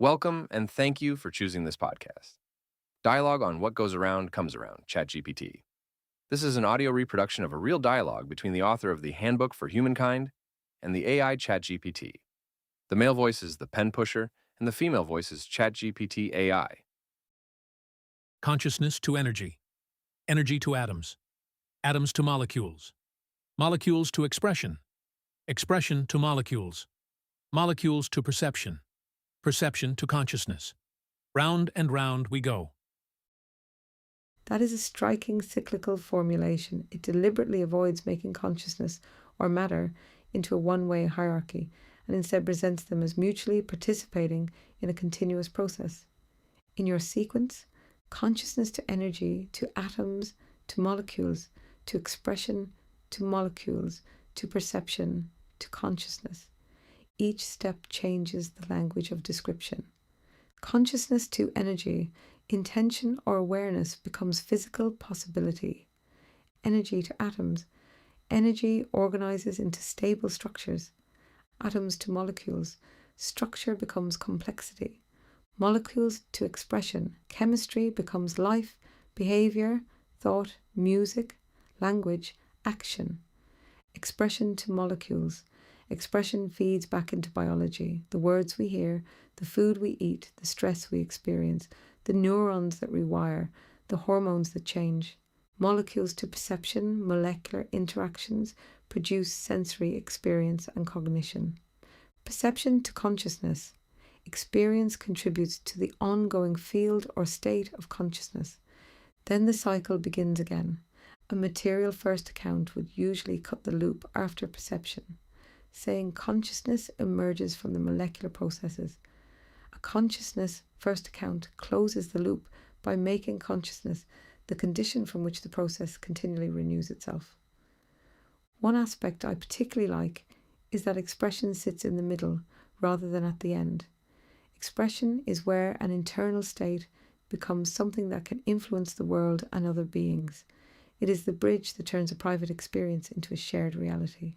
Welcome and thank you for choosing this podcast. Dialogue on What Goes Around Comes Around, ChatGPT. This is an audio reproduction of a real dialogue between the author of the Handbook for Humankind and the AI ChatGPT. The male voice is the pen pusher, and the female voice is ChatGPT AI. Consciousness to energy, energy to atoms, atoms to molecules, molecules to expression, expression to molecules, molecules to perception, perception to consciousness. Round and round we go. That is a striking cyclical formulation. It deliberately avoids making consciousness or matter into a one-way hierarchy and instead presents them as mutually participating in a continuous process. In your sequence, consciousness to energy, to atoms, to molecules, to expression, to molecules, to perception, to consciousness. Each step changes the language of description. Consciousness to energy, intention or awareness becomes physical possibility. Energy to atoms, energy organizes into stable structures. Atoms to molecules, structure becomes complexity. Molecules to expression, chemistry becomes life, behavior, thought, music, language, action. Expression to molecules, expression feeds back into biology, the words we hear, the food we eat, the stress we experience, the neurons that rewire, the hormones that change. Molecules to perception, molecular interactions produce sensory experience and cognition. Perception to consciousness. Experience contributes to the ongoing field or state of consciousness. Then the cycle begins again. A material first account would usually cut the loop after perception, saying consciousness emerges from the molecular processes. A consciousness first account closes the loop by making consciousness the condition from which the process continually renews itself. One aspect I particularly like is that expression sits in the middle rather than at the end. Expression is where an internal state becomes something that can influence the world and other beings. It is the bridge that turns a private experience into a shared reality.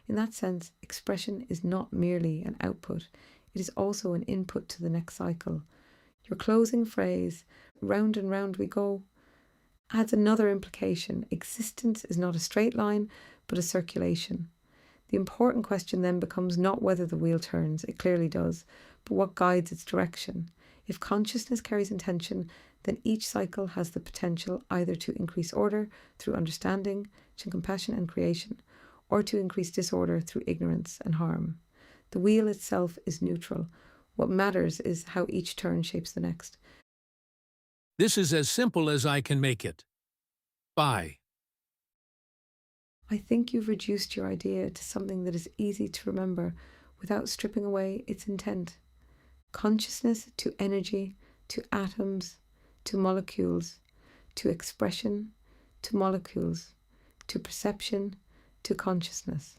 In that sense, expression is not merely an output, it is also an input to the next cycle. Your closing phrase, round and round we go, adds another implication. Existence is not a straight line, but a circulation. The important question then becomes not whether the wheel turns, it clearly does, but what guides its direction. If consciousness carries intention, then each cycle has the potential either to increase order through understanding, to compassion and creation, or to increase disorder through ignorance and harm. The wheel itself is neutral. What matters is how each turn shapes the next. This is as simple as I can make it. Bye. I think you've reduced your idea to something that is easy to remember without stripping away its intent. Consciousness to energy, to atoms, to molecules, to expression, to molecules, to perception, to consciousness.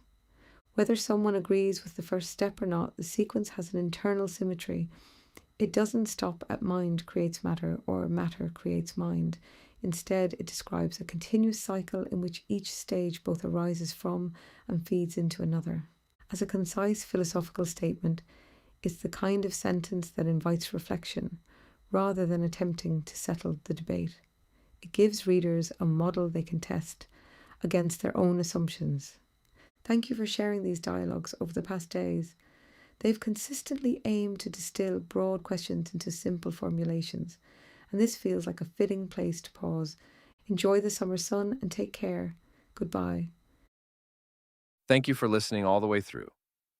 Whether someone agrees with the first step or not, the sequence has an internal symmetry. It doesn't stop at mind creates matter or matter creates mind. Instead, it describes a continuous cycle in which each stage both arises from and feeds into another. As a concise philosophical statement, it's the kind of sentence that invites reflection, rather than attempting to settle the debate. It gives readers a model they can test against their own assumptions. Thank you for sharing these dialogues over the past days. They've consistently aimed to distill broad questions into simple formulations, and this feels like a fitting place to pause. Enjoy the summer sun and take care. Goodbye. Thank you for listening all the way through.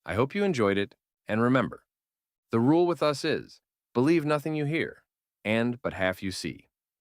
I hope you enjoyed it, and remember, the rule with us is, believe nothing you hear, and but half you see.